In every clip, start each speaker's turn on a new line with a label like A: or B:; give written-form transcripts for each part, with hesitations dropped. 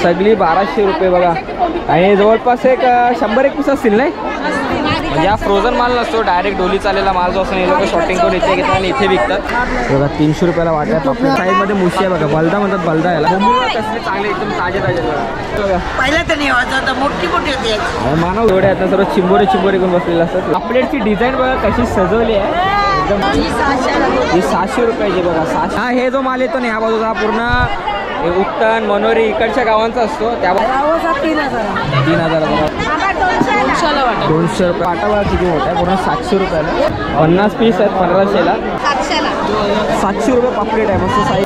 A: सगळी 1200 रुपये बघा. आणि जवळपास एक 100 पीस असतील नाही. म्हणजे हा फ्रोझन माल नसतो, डायरेक्ट डोली चाललेला माल जो असतो हे लोक शॉर्टिंग करून इथे घेतात आणि इथे विकतात बघा. 300 रुपयाला वाटा. आपल्या साईजमध्ये मुशी आहे बघा, बलदा म्हणतात बलदा याला. कसले चांगले एकदम ताजे बघा.
B: पहिला तर नाही वाजवत, मोठी मोठी होती.
A: मानव एवढे आहेत ना, सर्व चिंबोरे करून बसलेले असतात. पापलेटची डिझाईन बघा कशी सजवली आहे एकदम. ही 600 रुपयाची बघा. 600. हा हे जो माल येतो ना ह्या बाजूचा पूर्ण उत्तन मनोरी इकडच्या गावांचा असतो. त्या 3000 200 रुपये. वाटा बघा किती मोठा आहे, पूर्ण 700 रुपयाला. 50 पीस आहेत 1500ला. 700 रुपये पापलेट आहे मस्त साईज.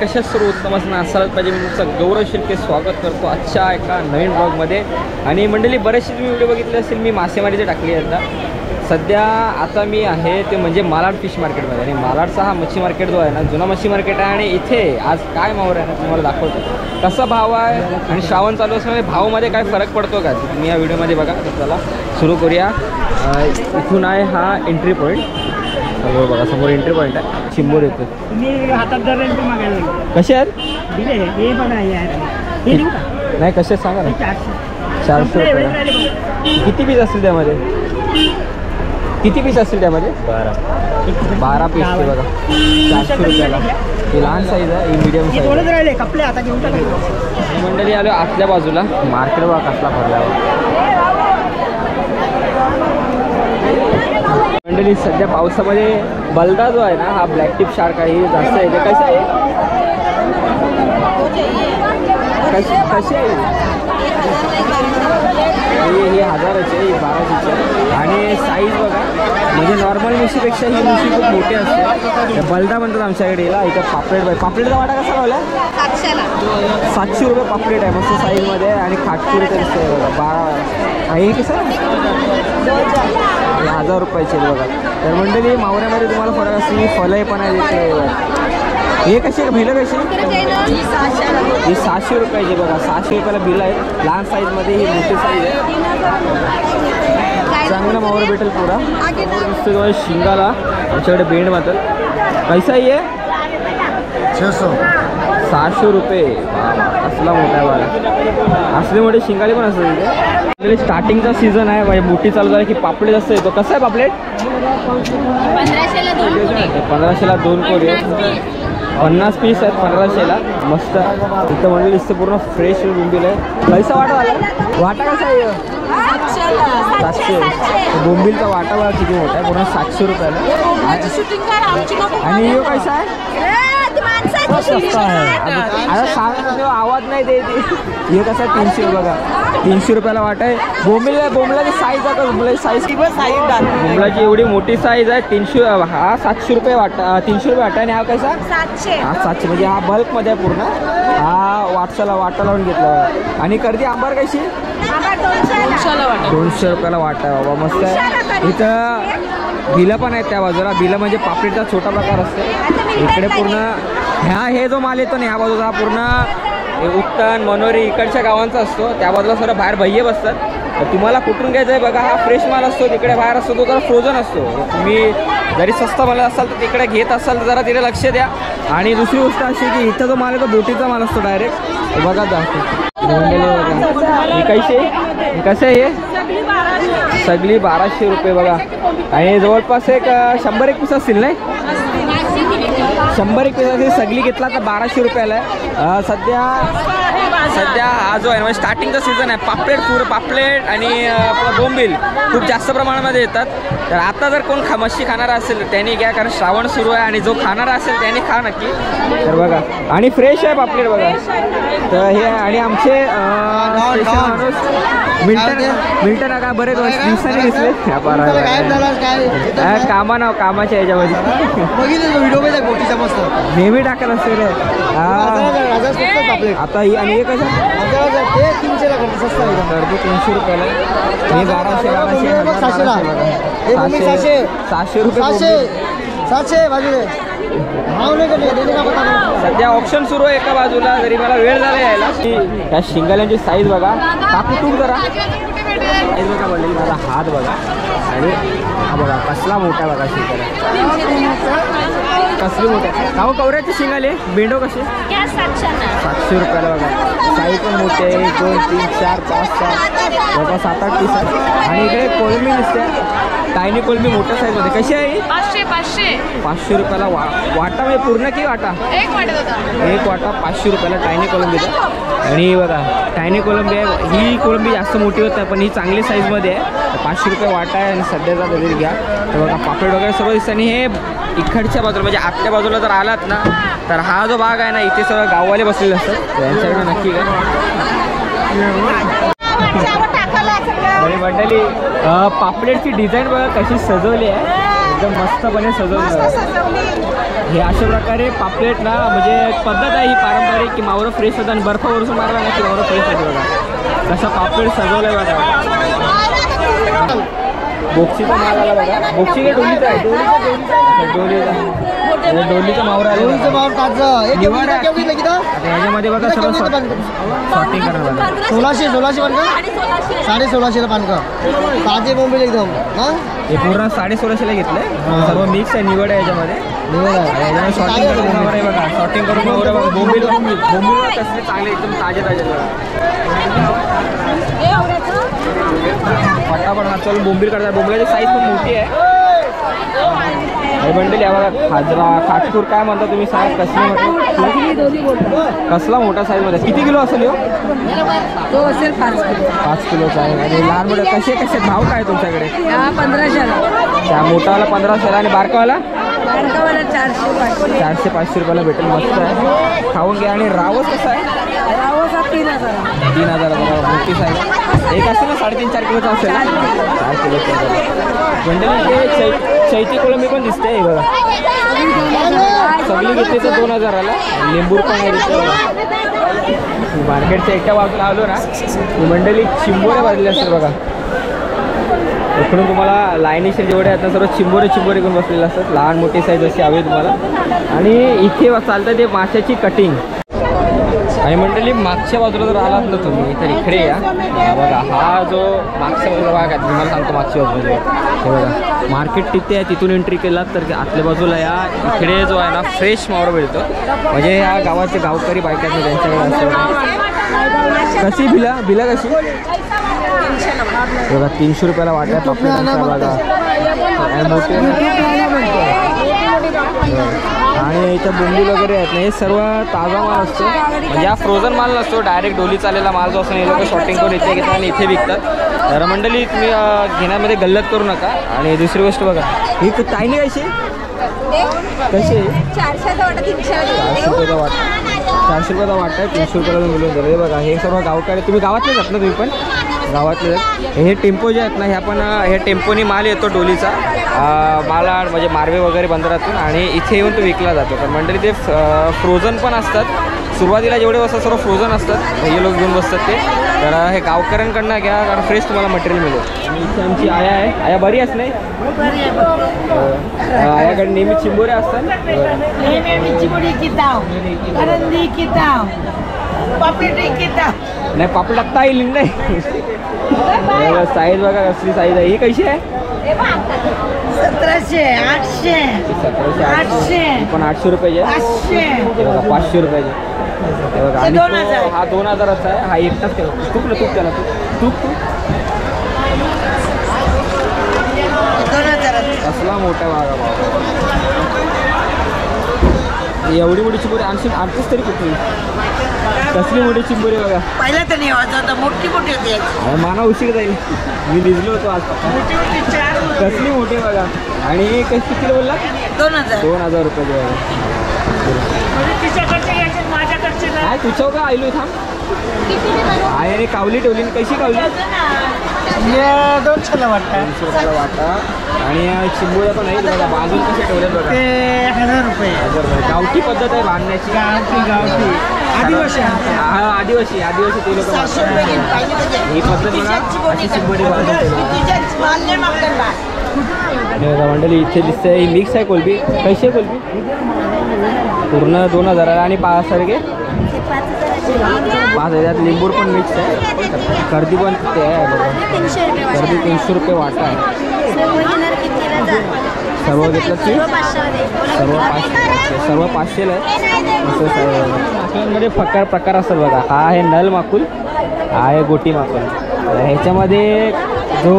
A: कशा सर्व उत्तम असणं असायलाच पाहिजे. मी तुमचं गौरव शिर्के स्वागत करतो आजच्या एका नवीन ब्लॉगमध्ये. आणि मंडळी बरेचसे तुम्ही व्हिडिओ बघितले असतील, मी मासेमारीचे टाकली आहे. सध्या आता मी आहे ते म्हणजे मालाड फिश मार्केटमध्ये. आणि मालाडचा हा मच्छी मार्केट जो आहे ना, जुना मच्छी मार्केट आहे. आणि इथे आज काय मावर आहे ना तुम्हाला दाखवतो, कसा भाव आहे आणि श्रावण चालू असल्यामुळे भावमध्ये काय फरक पडतो का तुम्ही या व्हिडिओमध्ये बघा. तर चला सुरू करूया. इथून आहे हा एंट्री पॉईंट बघा, समोर एंट्री पॉईंट आहे. चिंबोर येतो.
B: हातात
A: कसे आहेत
B: हे बघा
A: नाही कसे सांगा ना. 400 रुपये. किती पीस असतील त्यामध्ये? किती पीस असतील त्यामध्ये? 12 पीस ते बघा. 400 रुपयाला. ही लहान साईज आहे, ही मिडियम साईज
B: राहिले कपडे आता घेऊन
A: मंडळी. आलो आतल्या बाजूला. मार्केट बघा कसला भरल्यावर. मंडळी सध्या पावसामध्ये बलदा जो आहे ना, हा ब्लॅक टिप शार्क आहे, जास्त आहे. ते कसं आहे कशी आहे ही 1000ची आहे, ही 1200ची. आणि साईज बघा म्हणजे नॉर्मल मुशीपेक्षा ही मुशी खूप मोठी असते. बलदा म्हणतात आमच्याकडे याला. इथं पापलेट. पापलेटचा वाटा कसा लावला? 700 रुपये पापलेट आहे मस्त साईजमध्ये. आणि खाटपुरी तर दिसते बघा 12. हे कसं 1000 रुपयाचे बघा. तर मंडळी मावऱ्यामध्ये तुम्हाला फरक असते. फलंही पण आहे तिथे. हे कशी भिलं कशी? ही 600 रुपयाची बघा. 600 रुपयाला बिल आहे. लहान साईजमध्ये ही मोठी साईज आहे. चांगला मावर भेटेल पुरा. दिसतो तुम्हाला शिंगाला आमच्याकडे बेंड मात्र. कैसा आहे? 600 रुपये. असला मोठा आहे बघा. असले मोठे शिंगाले पण असतात तिथे. स्टार्टिंगचा सीझन आहे म्हणजे मोठी चालू झाली की पापलेट असतं येतो. कसं आहे पापलेट? 1500ला 2 कोरी. 50 पीस आहेत 1500ला. मस्त इथं म्हणजे दिसतं पूर्ण फ्रेश बोंबील आहे. कैसा वाटा आला? वाटा कसा आहे? 700. बोंबीलचा वाटा बघा किती मोठा आहे, पूर्ण 700 रुपयाला. आणि यो कैसा आहे? स्वस्त आहे. आता सांगा आवाज नाही देते. हे कसं 300 बघा. 300 रुपयाला वाटा आहे. बोंबलाची साईज आहे. बोंबलाची साईज किंवा साईज बोंबलाची एवढी मोठी साईज आहे. 300. हा 700 रुपये वाटा. 300 रुपये वाटा. आणि हा कसा? 700. हा 700 म्हणजे हा बल्कमध्ये आहे पूर्ण. हा वाटा लावून घेतला. आणि कर्दी आंबार कशी? 200 रुपयाला वाटा आहे बाबा. मस्त आहे. इथं बिलं पण आहेत त्या बाजूला. बिलं म्हणजे पापलेटचा छोटा प्रकार असतो. इकडे पूर्ण हे जो माल येतो ना ह्या बाजूचा पूर्ण उत्तन मनोरी इकडच्या गावांचा असतो. त्या बाजूला सर्व बाहेर भैये बसतात. तर तुम्हाला कुठून घ्यायचं आहे बघा. हा फ्रेश माल असतो. तिकडे बाहेर असतो तो जरा फ्रोझन असतो. तुम्ही जरी स्वस्त माल असाल तर तिकडे घेत असाल तर जरा तिकडे लक्ष द्या. आणि दुसरी गोष्ट अशी की इथं जो माल आहे तो बोटीचा माल असतो डायरेक्ट. बघा ही कैसे कसं आहे? हे सगळी 1200 रुपये बघा. आणि जवळपास एक 100 पीस असतील नाही. 100 पीस सगळी घेतला तर 1200 रुपयाला आहे. सध्या हा जो आहे म्हणजे स्टार्टिंगचा सीझन आहे. पापलेट आणि बोंबील खूप जास्त प्रमाणामध्ये येतात. तर आता जर कोण मच्छी खाणारा असेल त्यांनी घ्या, कारण श्रावण सुरू आहे. आणि जो खाणारा असेल त्यांनी खा नक्की. तर बघा आणि फ्रेश आहे पापलेट बघा. तर हे आणि आमचे माणूस मिल्टन का बरेच दिवसांनी दिसले. कामाच्या याच्यामध्ये नेहमी टाकत असते रे. आता ही आणि हे कसं? 300 रुपयाला. हे 1200 700 रुपये. 700 बाजूले सध्या ऑप्शन सुरू आहे एका बाजूला, जरी मला वेळ झाला यायला. त्या शिंगाल्यांची साईज बघा, काकू तू जरा साईज बघा म्हणलेली, माझा हात बघा. आणि हा बघा कसला मोठा बघा शिंगाला, कसली मोठा. काव कवऱ्याची शिंगाले बेंडो कसे 700 रुपयाला बघा. साईज पण मोठे आहे, 1 2 3 4 5 6 जवळपास 7 8 पीस आहेत. आणि इकडे कोळंबी दिसते, टायनी कोळंबी मोठ्या साईजमध्ये. कशी आहे? 500 रुपयाला वाटा, म्हणजे पूर्ण की वाटा? एक वाटा 500 रुपयाला टायनी कोळंबीचा. आणि बघा टायनी कोळंबी आहे, ही कोळंबी जास्त मोठी होत नाही पण ही चांगली साईजमध्ये आहे. 500 रुपये वाटा आहे. आणि सध्याचा बजेट घ्या तर बघा पापड वगैरे सर्व दिसतं. आणि हे इकडच्या बाजूला म्हणजे आतल्या बाजूला जर आलात ना तर हा जो भाग आहे ना इथे सगळं गाववाले बसलेले असतात, यांच्याकडे नक्की घ्या. आणि मंडळी पापलेटची डिझाईन बघा कशी सजवली आहे, एकदम मस्तपणे सजवली. हे अशा प्रकारे पापलेट ना म्हणजे पद्धत आहे ही पारंपरिक की मावरं फ्रेश होतं आणि बर्फ वरसून मारला ना की मावरं फ्रेश होते. बघा कसं पापलेट सजवलं आहे बघा. बोक्सीचा माल आला बघा, बोक्सी काय डोलीचा आहे, डोलीचा मावरा आला. ह्याच्यामध्ये बघा सर्व शॉर्टिंग करणार बघा.
B: 1600 1650 पानका ताजे बोंबील एकदम.
A: हे पूर्ण 1650ला घेतलंय, सर्व मिक्स आहे, निवड आहे याच्यामध्ये. याच्यामध्ये शॉर्टिंग करून मावरा आहे बघा, शॉर्टिंग करून मावरा बघा. बोंबील कसले चांगले एकदम ताजे ताजे बघा. फटाफट हा चल बोंबील करतात. बोंबीलाची साईज पण मोठी आहे. मंडळी बघा खाजरा काटकूर काय म्हणता तुम्ही साहेब, कसली म्हटलं कसला मोठा साईजमध्ये. किती किलो असेल हो?
B: तो असेल
A: 5 किलोचा आहे. आणि लहान मोठे कसे कसे भाव काय तुमच्याकडे?
B: 1500ला.
A: त्या मोठावाला 1500ला आणि बारकावाला
B: 400
A: 500 रुपयाला भेटेल. मस्त आहे, खाऊन घ्या. आणि रावस कसा आहे? 3000 मोठी साईज. एक असेल ना 3.5-4 किलोचा असेल, 4 किलोचा. मंडळी ते चैती कोळंबी पण दिसते हे बघा, सगळी घेतली तर 2000ला. लिंबूर पण आहे मार्केटच्या एका बाजूला आलो ना ही मंडळी चिंबोऱ्या वाजले असतील बघा. इकडून तुम्हाला लाईनीचे जेवढे आहेत ना सर्व चिंबोरे घेऊन बसलेले असतात, लहान मोठी साईज अशी हवी तुम्हाला. आणि इथे चालतं ते माशाची कटिंग. आणि मंडळी मागच्या बाजूला जर आलात ना तुम्ही तर इकडे या बघा. हा जो मागच्या बाजूला भाग आहे तुम्हाला सांगतो, मागच्या बाजूला हे बघा मार्केट तिथे आहे, तिथून एंट्री केलात तर आतल्या बाजूला या. इकडे जो आहे ना फ्रेश मावरा मिळतो, म्हणजे ह्या गावाचे गावकरी बायका आहेत त्यांच्याकडे असं. कशी बिला कशी बघा 300 रुपयाला वाटा पापड बघा. आणि इथं बोंबील वगैरे आहेत ना हे सर्व ताजा माल असतो, म्हणजे हा फ्रोझन माल नसतो, डायरेक्ट डोली चाललेला माल जो असतो हे लोक शॉर्टिंग करून इथे घेतात आणि इथे विकतात. तर मंडळी तुम्ही घेण्यामध्ये गल्लत करू नका. आणि दुसरी गोष्ट बघा ही ताईने कशी
C: 400चा वाटा 300
A: रुपयाचा वाटा, 400 रुपयाचा वाटा आहे, 300 रुपयाला मिळून जाईल. हे बघा हे सर्व गावकडे, तुम्ही गावातले जात ना तुम्ही पण गावातले. हे टेम्पो जे आहेत ना ह्या पण ह्या टेम्पोनी माल येतो डोलीचा मालाड म्हणजे मारवे वगैरे बंदरातून आणि इथे येऊन तो विकला जातो. तर मंडळी ते फ्रोझन पण असतात, सुरुवातीला जेवढे बसतात सर्व फ्रोझन असतात, हे लोक घेऊन बसतात ते. तर हे गावकऱ्यांकडनं घ्या कारण फ्रेश तुम्हाला मटेरियल मिळेल. आणि इथे आमची आया आहे, आया बरी असं नाही आयाकडे नेहमी चिंबोऱ्या असतात. नाही पापड टाकता येईल नाही. साईज बघा कसली साईज आहे, ही कशी आहे?
B: 1700 800
A: 800 पण 800 रुपयाचे 500 रुपयाचे. आणि हा 2000चा आहे, हा एकटाच ठेवा. तूप ना तूप त्याला तूप असला मोठा वागा बाबा. एवढी मोठी चिंबोरी आणखीच तरी कुठली कसली मोठी चिंबोरी बघा.
B: पहिला तर नाही वाजवता, मोठी होती.
A: माना उशीर जाईल, मी भिजलो होतो आज. कसली मोठी बघा. आणि किती किलो बोलला? 2000 रुपये बघा. काय तुझ्या का आयलो थांब. आयाने कावली ठेवली, कशी कावली?
B: 200ला वाटतं,
A: 200 रुपयाला वाटा. आणि चिंबोऱ्या पण आहेत बघा, बांधून कसे ठेवल्यात बघा.
B: ते 1000 रुपये.
A: गावठी पद्धत आहे बांधण्याची.
B: गावठी आदिवासी
A: आदिवासी ते लोक ही पद्धत बघा, अशी चिंबोरी बांधून ठेवली. हे बघा मंडळी इथे दिसते ही मिक्स आहे कोलबी. कशी आहे कोलबी? पूर्ण 2000 आणि 5 सारखे 5000. लिंबूर पण मिक्स आहे. कर्दी पण ते आहे बघा. कर्दी 300 रुपये वाटा आहे. सर्व घेतलं की सर्व 500ला आहे. माकलांमध्ये प्रकार असतात बघा. हा आहे नल माकुल, हा आहे गोटी माकुल. ह्याच्यामध्ये जो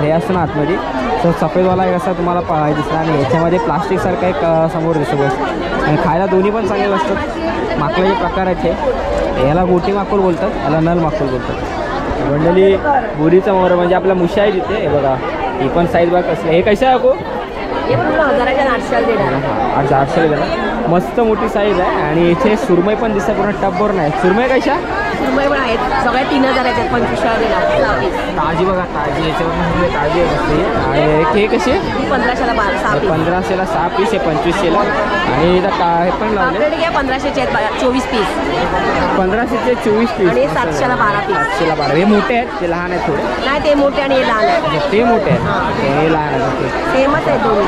A: हे असतं ना आतमध्ये तो सफेदवाला एक असा तुम्हाला दिसला आणि ह्याच्यामध्ये प्लास्टिकसारखा एक समोर दिसतो बस. आणि खायला दोन्ही पण चांगले असतात. माकलाचे प्रकार आहेत हे. याला गोटी माकुल बोलतात, याला नल माकुल बोलतात. मंडळी बोरीचा मोर म्हणजे आपला मुशी आहे तिथे. हे बघा ही पण साईज बघा कसली. हे कसं आहे को? 800 देणार. मस्त मोठी साईज आहे. आणि इथे सुरमई पण दिसतं पूर्ण टबवर नाही. सुरमई कशा?
C: सुरमई पण आहेत सगळ्या 3000 आहेत. 2500 देणार.
A: ताजी बघा ताजी. याच्यावर ताजी असते. आणि हे कशी आहे?
C: 1500ला
A: 1500ला 6 पीस आहे. 2500ला. आणि इथं हे पण लावले
C: 1500चे आहेत 24 पीस.
A: 1500चे 24 पीस.
C: आणि 700ला 12 पीस.
A: 700ला 12. हे मोठे आहेत ते लहान आहेत थोडे.
C: नाही ते मोठे आणि हे लहान आहे.
A: ते मोठे आहेत हे लहान आहेत.
C: सेमच आहे दोन्ही.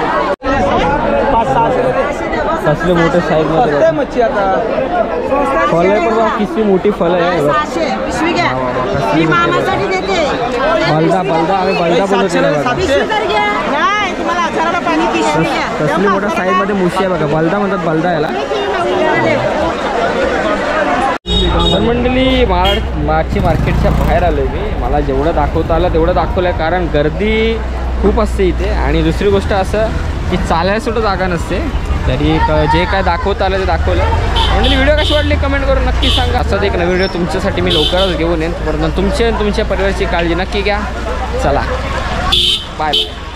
A: कसले मोठे साईजमध्ये
B: मच्छी आता
A: फल आहे पण बघा किती मोठी फल आहे.
B: पिशवी घ्या. मी मामासाठी देते.
A: बलदा आम्ही बलदा बोलतो बघा.
B: नाही तुम्हाला 1000ला पाणी पिशवी घ्या.
A: कसली मोठ्या साईजमध्ये मुशी आहे बघा. बलदा म्हणतात बलदा याला. तर मंडळी मागची मार्केटच्या बाहेर आलो आहे मी. मला जेवढं दाखवता आलं तेवढं दाखवलं आहे कारण गर्दी खूप असते इथे. आणि दुसरी गोष्ट असं की चालायला सुद्धा जागा नसते. तरी जे काय दाखवता आलं ते दाखवलं. मंडळी व्हिडिओ कशी वाटली कमेंट करून नक्की सांगा. असंच एक नवीन व्हिडिओ तुमच्यासाठी मी लवकरच घेऊन येईन. परंतु तुमच्या परिवाराची काळजी नक्की घ्या. चला बाय बाय.